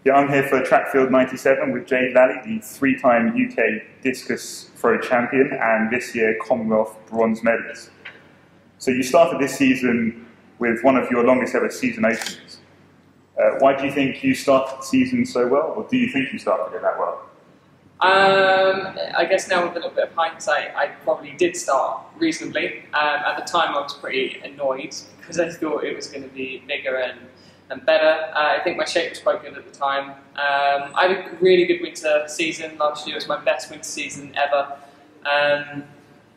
Yeah, I'm here for Track Field 97 with Jade Lally, the three-time UK discus throw champion and this year Commonwealth bronze medalist. So you started this season with one of your longest ever season openings. Why do you think you started the season so well, or do you think you started it that well? I guess now with a little bit of hindsight, I probably did start reasonably. At the time I was pretty annoyed because I thought it was going to be bigger and better. I think my shape was quite good at the time. I had a really good winter season last year. It was my best winter season ever.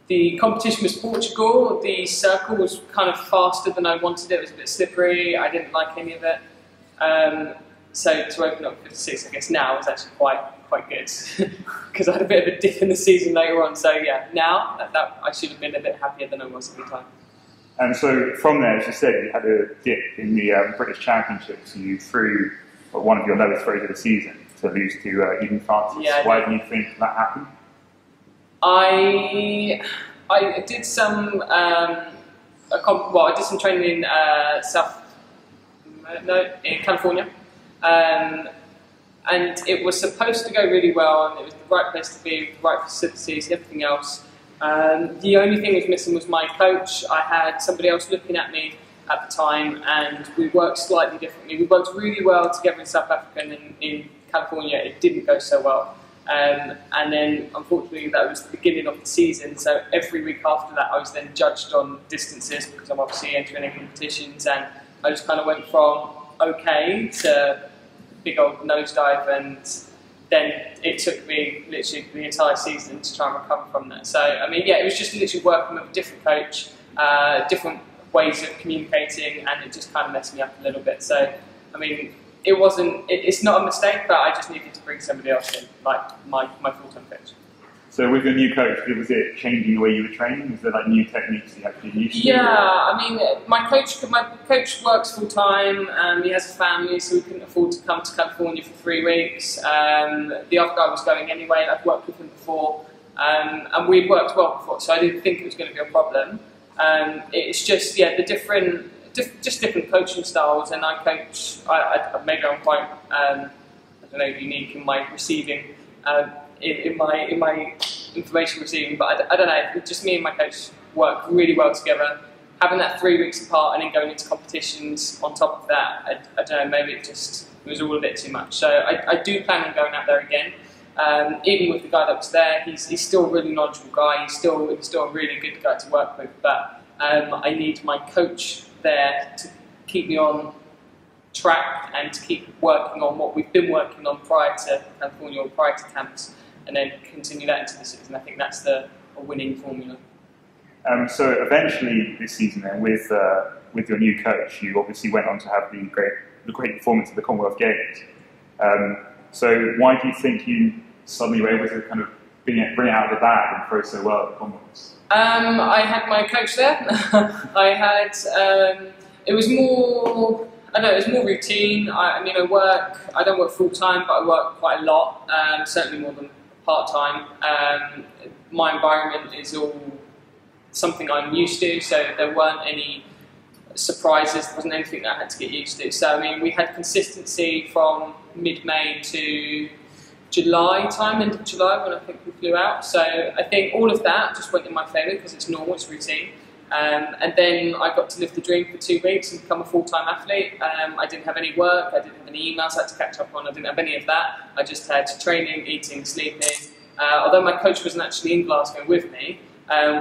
The competition was Portugal. The circle was kind of faster than I wanted it. It was a bit slippery. I didn't like any of it. So to open up 56, I guess now is actually quite good because I had a bit of a dip in the season later on. So yeah, now that I should have been a bit happier than I was at the time. And so from there, as you said, you had a dip in the British Championships. You threw one of your lowest throws of the season to lose to Eden Francis. Yeah, why do you think that happened? I did some I did some training in in California, and it was supposed to go really well, and it was the right place to be, the right facilities, everything else. The only thing was missing was my coach. I had somebody else looking at me at the time, and we worked slightly differently. We worked really well together in South Africa, and in California it didn't go so well. And then unfortunately that was the beginning of the season, so every week after that I was then judged on distances because I'm obviously entering in competitions, and I just kind of went from okay to big old nosedive, and then it took me literally the entire season to try and recover from that. So, I mean, yeah, it was just literally working with a different coach, different ways of communicating, and it just kind of messed me up a little bit. So, I mean, it's not a mistake, but I just needed to bring somebody else in, like my full-time coach. So with your new coach, was it changing the way you were training? Was there like new techniques you had to use? Yeah, I mean, my coach works full time. He has a family, so we couldn't afford to come to California for 3 weeks. The other guy was going anyway. I've worked with him before, and we'd worked well before, so I didn't think it was going to be a problem. It's just the different coaching styles, and I coach. Maybe I'm quite I don't know, unique in my receiving. In my information receiving, but I don't know, just me and my coach work really well together. Having that 3 weeks apart and then going into competitions on top of that, I don't know, maybe it was all a bit too much. So I do plan on going out there again. Even with the guy that was there, he's still a really knowledgeable guy, he's still a really good guy to work with, but I need my coach there to keep me on track and to keep working on what we've been working on prior to California or prior to camps, and then continue that into the season. I think that's a winning formula. So eventually this season then, with your new coach, you obviously went on to have the great performance at the Commonwealth Games. So why do you think you suddenly were able to kind of bring it out of the bag and throw so well at the Commonwealths? I had my coach there. It was more, I don't know, it was more routine. I don't work full time, but I work quite a lot, certainly more than part-time. My environment is all something I'm used to, so there weren't any surprises, there wasn't anything that I had to get used to. So I mean, we had consistency from mid-May to July time, end of July, when I think we flew out. So I think all of that just went in my favour because it's normal, it's routine. And then I got to live the dream for 2 weeks and become a full-time athlete. I didn't have any work, I didn't have any emails I had to catch up on, I didn't have any of that. I just had training, eating, sleeping. Although my coach wasn't actually in Glasgow with me,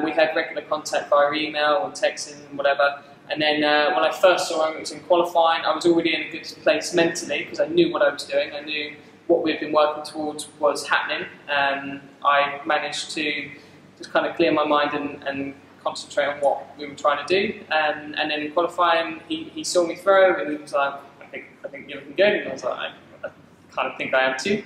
we had regular contact via email and texting and whatever. And then when I first saw him, it was in qualifying, I was already in a good place mentally because I knew what I was doing, I knew what we'd been working towards was happening. I managed to just kind of clear my mind and concentrate on what we were trying to do, and then in qualifying he saw me throw and he was like, I think you're looking good, and I was like, I kind of think I am too.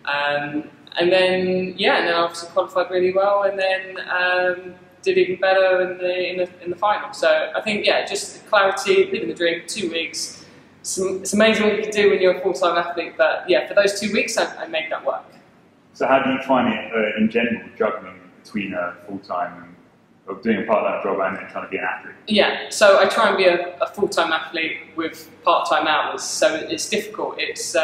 And then yeah, and then I obviously qualified really well, and then did even better in the final. So I think yeah, just clarity, living the dream, 2 weeks. It's amazing what you can do when you're a full-time athlete, but yeah, for those 2 weeks I made that work. So how do you find it in general, juggling between full-time and of doing a part-time job and then trying to be an athlete? Yeah, so I try and be a full-time athlete with part-time hours, so it's difficult. It's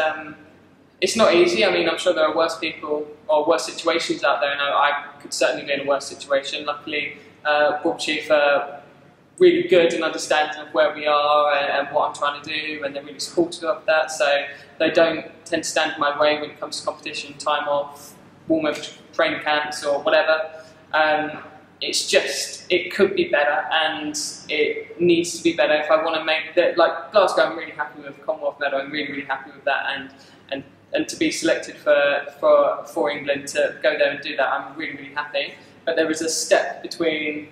it's not easy. I mean, I'm sure there are worse people or worse situations out there, and I could certainly be in a worse situation. Luckily, Board Chief are really good and understanding of where we are and what I'm trying to do, and they're really supportive of that, so they don't tend to stand in my way when it comes to competition, time off, warm up training camps or whatever. It's just, it could be better, and it needs to be better if I want to make that. Like Glasgow, I'm really happy with Commonwealth medal. I'm really happy with that, and to be selected for England to go there and do that, I'm really happy. But there is a step between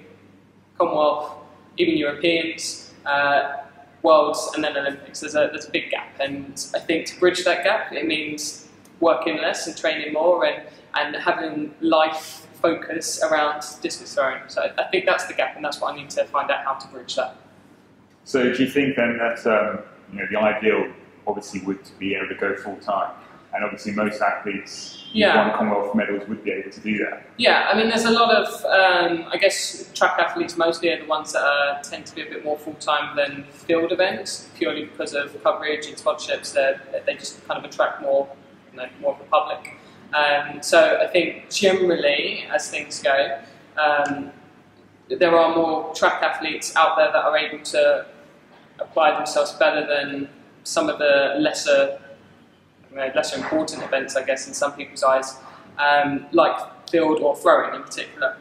Commonwealth, even Europeans, Worlds, and then Olympics. There's a big gap, and I think to bridge that gap, it means working less and training more, and having life focus around discus throwing. So I think that's the gap, and that's what I need to find out how to bridge that. So do you think then that the ideal obviously would be able to go full time, and obviously most athletes who won Commonwealth medals would be able to do that? Yeah, I mean there's a lot of I guess track athletes mostly are the ones that tend to be a bit more full time than field events, purely because of coverage and sponsorships. They just kind of attract more of the public. So I think generally, as things go, there are more track athletes out there that are able to apply themselves better than some of the lesser important events, I guess, in some people's eyes, like field or throwing in particular.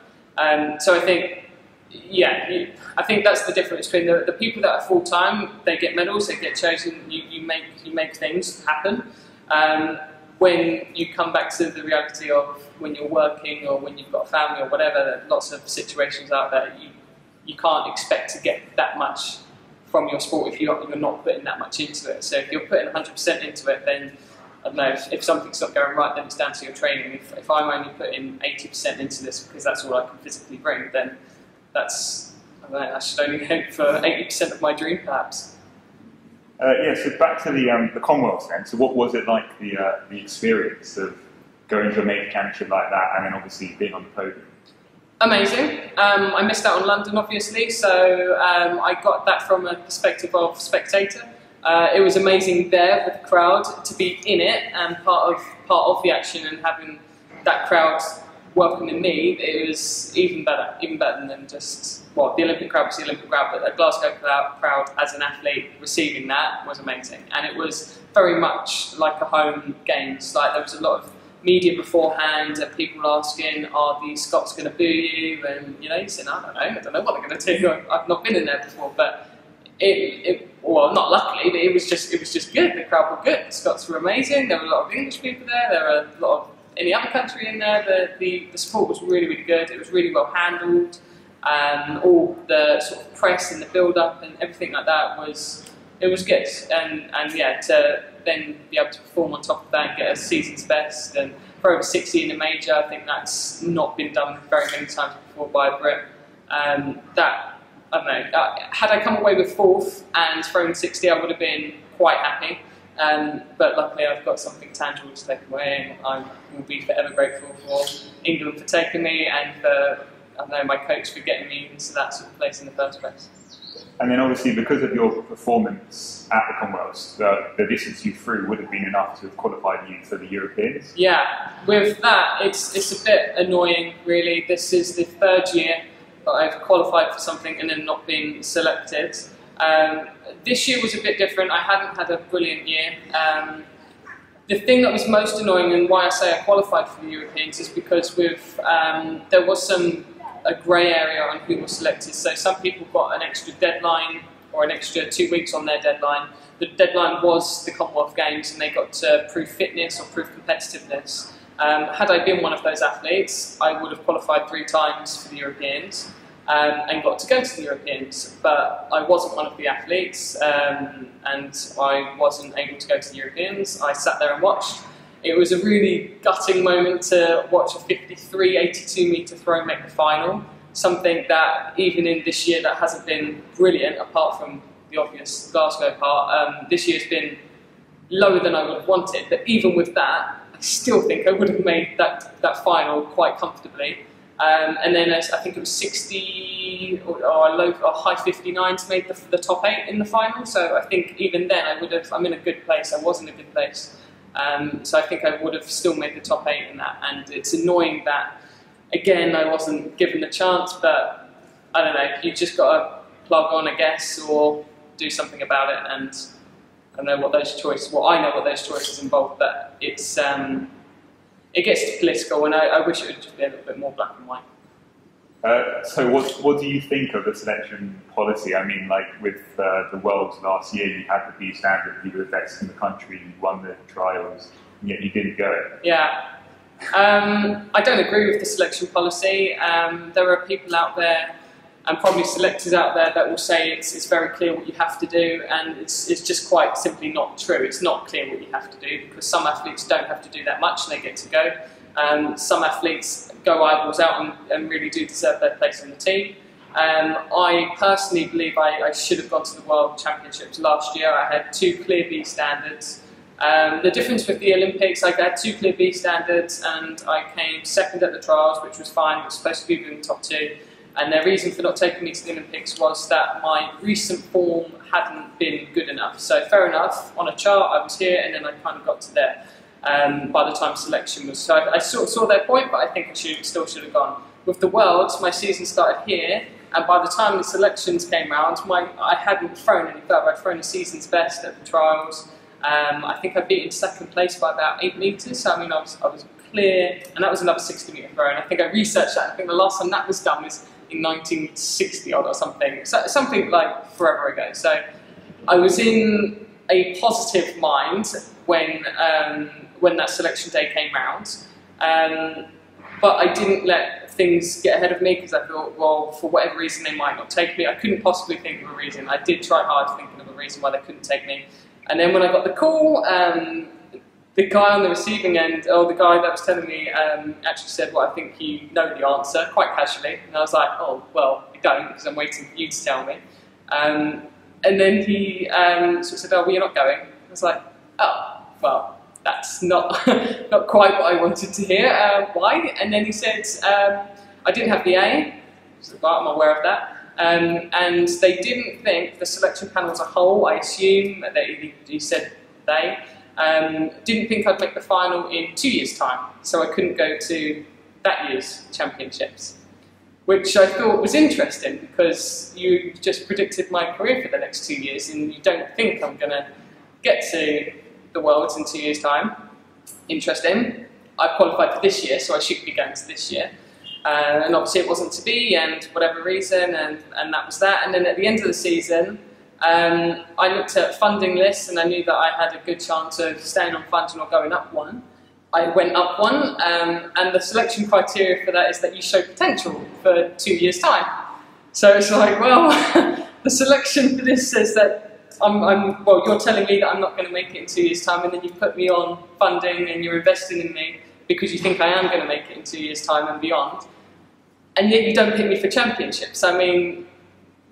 So I think, I think that's the difference between the people that are full time. They get medals, they get chosen. You make things happen. When you come back to the reality of when you're working or when you've got a family or whatever, there are lots of situations out there you can't expect to get that much from your sport if you're not putting that much into it. So if you're putting 100% into it, then I don't know, if something's not going right, then it's down to your training. If I'm only putting 80% into this because that's all I can physically bring, then that's, I don't know, I should only hope for 80% of my dream, perhaps. So back to the Commonwealth then. So what was it like, the experience of going to a major championship like that, and then obviously being on the podium? Amazing. I missed out on London, obviously, so I got that from a perspective of spectator. It was amazing there with the crowd to be in it and part of the action, and having that crowd welcoming me. It was even better than just, well, the Olympic crowd was the Olympic crowd, but the Glasgow crowd as an athlete receiving that was amazing. And it was very much like a home games. Like there was a lot of media beforehand and people asking, are the Scots going to boo you? And you saying, I don't know what they're going to do. I've not been in there before, but well, not luckily, but it was just good. The crowd were good. The Scots were amazing. There were a lot of English people there. There were a lot of any other country in there. The support was really good. It was really well handled. All the sort of press and the build-up and everything like that was good. And yeah, to then be able to perform on top of that and get a season's best and for over 60 in a major, I think that's not been done very many times before by a Brit. That, I don't know, had I come away with 4th and thrown 60, I would have been quite happy. But luckily I've got something tangible to take away, and I will be forever grateful for England for taking me and for, I don't know, my coach for getting me into that sort of place in the first place. And then obviously because of your performance at the Commonwealths, the distance you threw would have been enough to have qualified you for the Europeans? Yeah, with that it's a bit annoying really. This is the 3rd year that I've qualified for something and then not been selected. This year was a bit different. I hadn't had a brilliant year. The thing that was most annoying and why I say I qualified for the Europeans is because there was a grey area on who was selected. So some people got an extra deadline or an extra 2 weeks on their deadline. The deadline was the Commonwealth Games, and they got to prove fitness or prove competitiveness. Had I been one of those athletes, I would have qualified 3 times for the Europeans and got to go to the Europeans. But I wasn't one of the athletes, and I wasn't able to go to the Europeans. I sat there and watched. It was a really gutting moment to watch a 53, 82 metre throw make the final. Something that even in this year that hasn't been brilliant, apart from the obvious Glasgow part. This year's been lower than I would have wanted, but even with that, I still think I would have made that final quite comfortably. And then I think it was 60 or a high 59 to make the top 8 in the final. So I think even then I'm in a good place. I was in a good place. So I think I would have still made the top 8 in that, and it's annoying that, again, I wasn't given the chance, but I don't know, you've just got to plug on, I guess, or do something about it, and I know what those choices, well, I know what those choices involve, but it's, it gets political, and I wish it would just be a little bit more black and white. So what do you think of the selection policy? I mean, like with the Worlds last year, you had the B standard, you were the best in the country, you won the trials, and yet you didn't go. Yeah. I don't agree with the selection policy. There are people out there, and probably selectors out there, that will say it's very clear what you have to do, and it's just quite simply not true. It's not clear what you have to do, because some athletes don't have to do that much and they get to go. Some athletes go eyeballs out and really do deserve their place on the team. I personally believe I should have gone to the World Championships last year. I had 2 clear B standards. The difference with the Olympics, I had 2 clear B standards and I came 2nd at the trials, which was fine. It was supposed to be in the top 2. And their reason for not taking me to the Olympics was that my recent form hadn't been good enough. So fair enough, on a chart I was here, and then I kind of got to there by the time selection was. So I sort of saw their point, but I think I still should have gone. With the Worlds, my season started here, and by the time the selections came round, I hadn't thrown any further. I'd thrown a season's best at the trials. I think I beat in 2nd place by about 8 metres, so I mean I was clear, and that was another 60-metre throw, and I think I researched that. I think the last time that was done was in 1960 odd or something, so something like forever ago. So I was in a positive mind when that selection day came round, but I didn't let things get ahead of me, because I thought, well, for whatever reason they might not take me. I couldn't possibly think of a reason. I did try hard thinking of a reason why they couldn't take me, and then when I got the call, the guy on the receiving end, or the guy that was telling me, actually said, well, I think you know the answer, quite casually. And I was like, oh, well, I don't, because I'm waiting for you to tell me. And then he sort of said, oh, well, you're not going. I was like, oh, well, that's not, not quite what I wanted to hear. Why? And then he said, I didn't have the A, so I'm aware of that. And they didn't think, the selection panel as a whole, I assume, he said they, didn't think I'd make the final in 2 years' time, so I couldn't go to that year's championships, which I thought was interesting, because you just predicted my career for the next 2 years and you don't think I'm going to get to the Worlds in 2 years' time. Interesting. I've qualified for this year, so I should be going to this year. And obviously it wasn't to be, and whatever reason, and that was that. And then at the end of the season, I looked at funding lists and I knew that I had a good chance of staying on funding or going up one. I went up one, and the selection criteria for that is that you show potential for 2 years' time. So it's like, well, the selection for this says that well, you're telling me that I'm not going to make it in 2 years' time, and then you put me on funding and you're investing in me because you think I am going to make it in 2 years' time and beyond, and yet you don't pick me for championships. I mean,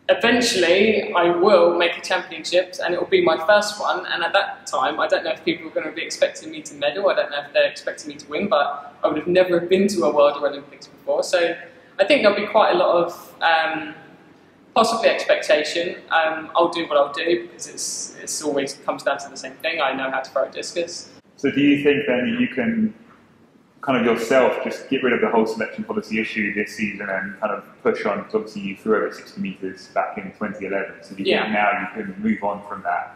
eventually I will make a championships and it will be my first one, and at that time I don't know if people are going to be expecting me to medal, I don't know if they're expecting me to win, but I would have never been to a World or Olympics before, so I think there'll be quite a lot of possibly expectation. I'll do what I'll do, because it's always comes down to the same thing. I know how to throw a discus. So do you think then that you can kind of yourself just get rid of the whole selection policy issue this season and kind of push on, because obviously you threw over 60 metres back in 2011, so do you think now you can move on from that?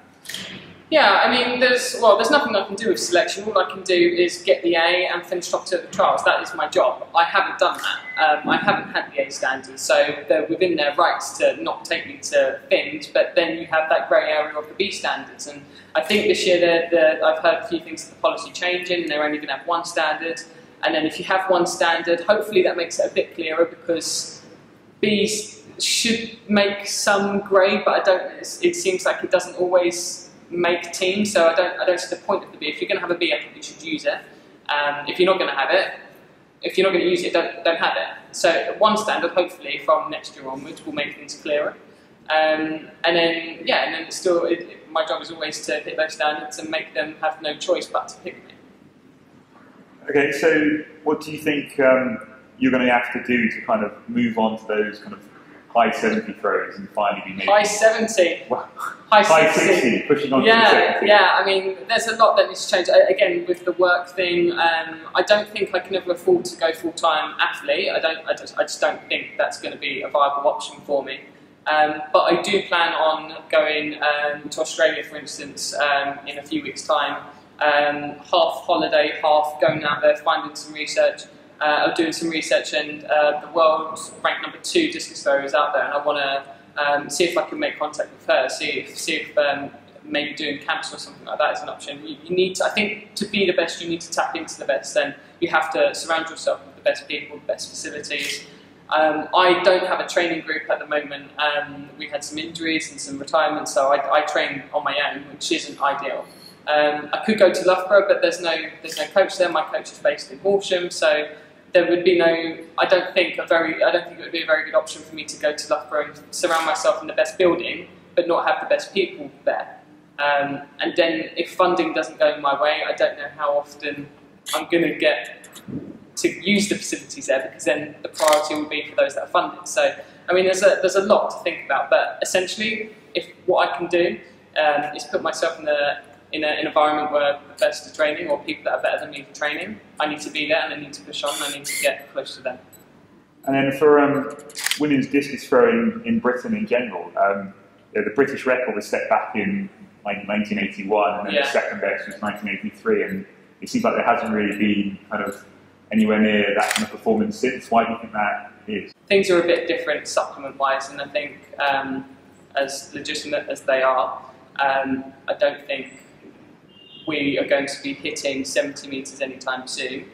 Yeah, I mean, there's nothing I can do with selection. All I can do is get the A and finish top 2 at the trials. That is my job. I haven't done that. I haven't had the A standards, so they're within their rights to not take me to Finns, but then you have that grey area of the B standards. And I think this year I've heard a few things of the policy changing, and they're only going to have one standard. And then if you have one standard, hopefully that makes it a bit clearer, because Bs should make some grey, but it seems like it doesn't always make teams, so I don't see the point of the B. If you're going to have a B, I think you should use it. If you're not going to have it, if you're not going to use it, don't have it. So one standard, hopefully, from next year onwards, will make things clearer. And then it's still, my job is always to hit those standards and make them have no choice but to pick me. Okay, so what do you think you're going to have to do to kind of move on to those kind of high 70 throws and finally be maybe high 70. Well, High high 60. 60, pushing on to the Yeah, 70. yeah. I mean, there's a lot that needs to change. Again, with the work thing, I don't think I can ever afford to go full-time athlete. I just don't think that's going to be a viable option for me. But I do plan on going to Australia, for instance, in a few weeks' time. Half holiday, half going out there, finding some research. Doing some research, and the world ranked number 2 discus thrower is out there, and I want to see if I can make contact with her, see if maybe doing camps or something like that is an option. You need to, I think, to be the best, you need to tap into the best, and you have to surround yourself with the best people, the best facilities. I don't have a training group at the moment. We had some injuries and some retirement, so I train on my own, which isn't ideal. I could go to Loughborough, but there's no coach there. My coach is based in Horsham, so there would be no. I don't think it would be a very good option for me to go to Loughborough and surround myself in the best building, but not have the best people there. And then if funding doesn't go my way, I don't know how often I'm going to get to use the facilities there, because then the priority will be for those that are funded. So, I mean, there's a lot to think about, but essentially, if what I can do is put myself in an environment where the best are training, or people that are better than me for training, I need to be there, and I need to push on, and I need to get close to them. And then for women's discus throwing in Britain in general, the British record was set back in 1981, and then the second best was 1983, and it seems like there hasn't really been kind of anywhere near that kind of performance since. Why do you think that is? Things are a bit different supplement-wise, and I think as legitimate as they are, I don't think we are going to be hitting 70 metres anytime soon.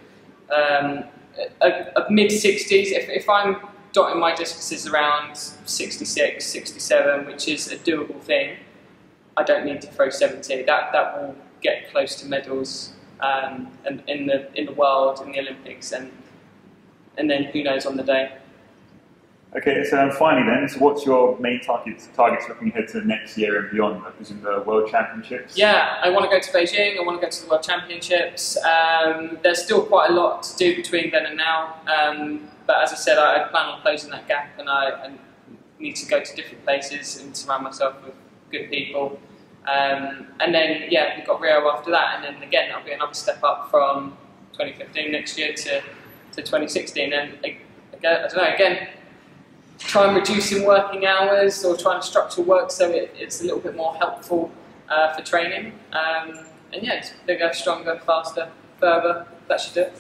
A mid-60s, if I'm dotting my discuses around 66, 67, which is a doable thing, I don't need to throw 70. That will get close to medals in the world, in the Olympics, and then who knows on the day. Okay, so finally then, so what's your main targets looking ahead to next year and beyond? Is it the World Championships? Yeah, I want to go to Beijing, I want to go to the World Championships. There's still quite a lot to do between then and now, but as I said, I plan on closing that gap, and I need to go to different places and surround myself with good people. And then, yeah, we've got Rio after that, and then again, that'll be another step up from 2015 next year to 2016, and I don't know, again, try and reducing working hours, or trying to structure work so it's a little bit more helpful for training. And yeah, it's bigger, stronger, faster, further. That should do it.